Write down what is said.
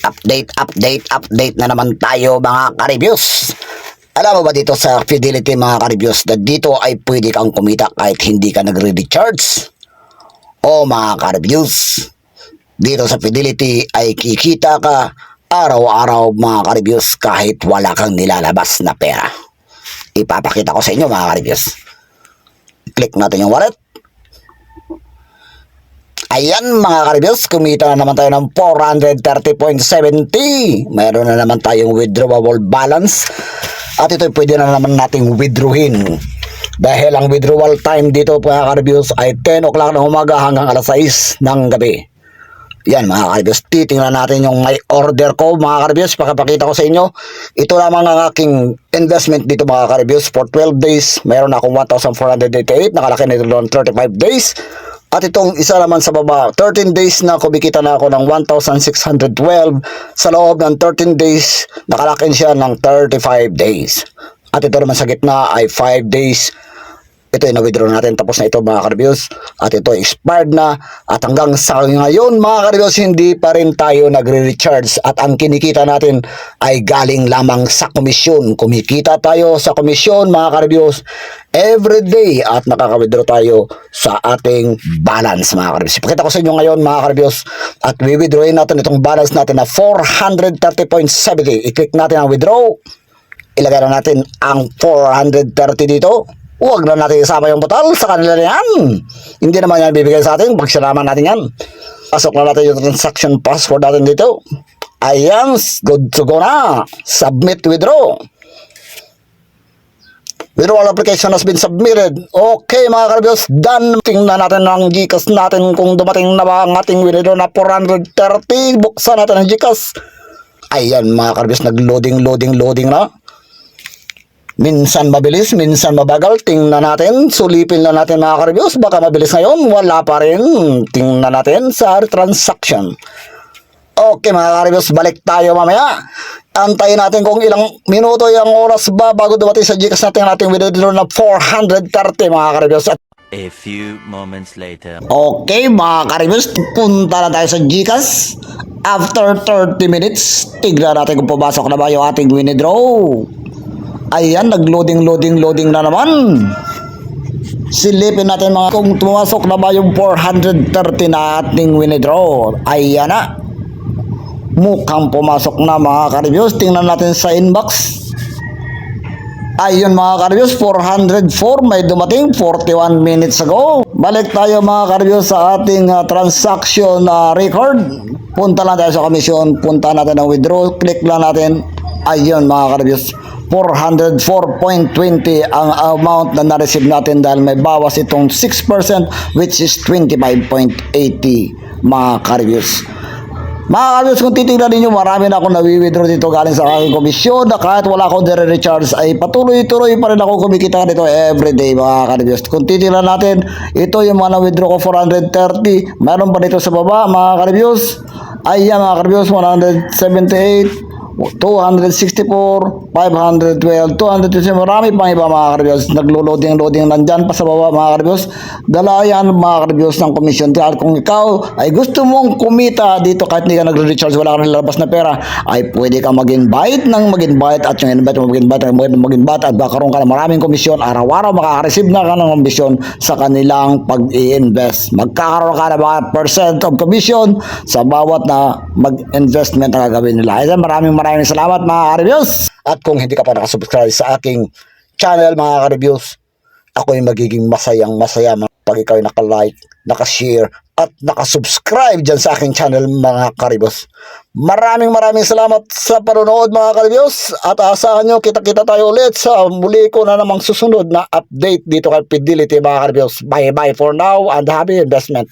Update na naman tayo mga ka-reviews. Alam mo ba dito sa Fidelity mga ka-reviews na dito ay pwede kang kumita kahit hindi ka nagre-recharge? O mga ka-reviews, dito sa Fidelity ay kikita ka araw-araw mga ka-reviews kahit wala kang nilalabas na pera. Ipapakita ko sa inyo mga ka-reviews. Click natin yung wallet. Ayan mga ka-reviews, kumita na naman tayo ng 430.70. Mayroon na naman tayong withdrawable balance. At ito pwede na naman nating withdrawin. Dahil ang withdrawal time dito mga ka-reviews ay 10 o'clock ng umaga hanggang alas 6 ng gabi. Yan mga ka-reviews, titingnan natin yung may order ko mga ka-reviews. Pakapakita ko sa inyo. Ito lamang ang aking investment dito mga ka-reviews for 12 days. Mayroon akong 1,488. Nakalaki na ito doon 35 days. At itong isa naman sa baba, 13 days na kumikita na ako ng 1,612. Sa loob ng 13 days, nakalakin siya ng 35 days. At ito naman sa gitna ay 5 days. Ito yung na-withdraw natin, tapos na ito mga ka-reviews. At ito expired na. At hanggang sa ngayon mga ka-reviews, hindi pa rin tayo nagre-recharge. At ang kinikita natin ay galing lamang sa komisyon. Kumikita tayo sa komisyon mga ka-reviews every day. At nakaka-withdraw tayo sa ating balance mga ka-reviews. Ipakita ko sa inyo ngayon mga ka-reviews. At withdrawin natin itong balance natin na 430.70. I-click natin ang withdraw. Ilagay na natin ang 430 dito. Huwag na natin isama yung total sa kanila na yan. Hindi naman yan bibigay sa atin pag sinama natin yan. Pasok na natin yung transaction password natin dito. Ayan, good to go na. Submit withdraw. Withdrawal application has been submitted. Okay mga ka-reviews, done. Tingnan natin ang GCash natin kung dumating na ba ang ating withdraw na 430. Buksan natin ang GCash. Ayan mga ka-reviews, nag-loading na. Minsan mabilis, minsan mabagal. Tingnan natin, sulipin na natin mga ka-reviews. Baka mabilis ngayon, wala pa rin. Tingnan natin sa transaction. Okay mga ka-reviews, balik tayo mamaya. Antayin natin kung ilang minuto yung oras ba bago dumating sa GCash natin ating withdraw na 430 mga ka-reviews. A few moments later. Okay mga ka-reviews, punta na tayo sa GCash. After 30 minutes, tignan natin kung pumasok na ba yung ating withdraw. Ayan, nag-loading na naman. Silipin natin mga kung tumasok na ba yung 430 na ating withdraw. Ayan na. Mukhang pumasok na mga ka-reviews. Tingnan natin sa inbox. Ayun mga ka-reviews, 404 may dumating 41 minutes ago. Balik tayo mga ka-reviews sa ating transaction record. Punta lang tayo sa komisyon. Punta natin ang withdraw. Click lang natin. Ayun mga ka-reviews, 404.20 ang amount na na-receive natin dahil may bawas itong 6% which is 25.80 mga ka-reviews. Mga ka-reviews, kung titignan ninyo, marami na ako nawi-withdraw dito galing sa aking komisyon na kahit wala akong dire-recharge ay patuloy-tuloy pa rin ako kumikita dito everyday mga ka-reviews. Kung titignan natin, ito yung mga na-withdraw ko 430. Meron pa dito sa baba mga ka-reviews. Ayan mga ka-reviews, 178. 264, 512, 220, marami pang iba mga ka-reviews. Naglo-loading nandyan pa sa baba mga ka-reviews. Dala yan mga ka-reviews ng komisyon. Kaya kung ikaw ay gusto mong kumita dito kahit hindi ka nagre-recharge, wala kang nilalabas na pera, ay pwede kang mag-invite at yung invite mo mag-invite at bakaroon ka ng maraming komisyon. Araw-araw makaka-receive na ka ng komisyon sa kanilang pag-i-invest. Magkakaroon ka ng mga percent of commission sa bawat na mag-investment na gagawin nila. Ito maraming salamat mga ka-reviews. At kung hindi ka pa nakasubscribe sa aking channel mga ka-reviews, ako'y magiging masayang masaya pag ikaw ay naka-like, naka-share at nakasubscribe dyan sa aking channel mga ka-reviews. Maraming salamat sa panonood mga ka-reviews at asahan nyo kita-kita tayo ulit sa muli ko na namang susunod na update dito kay Fidelity mga ka-reviews. Bye bye for now and happy investment.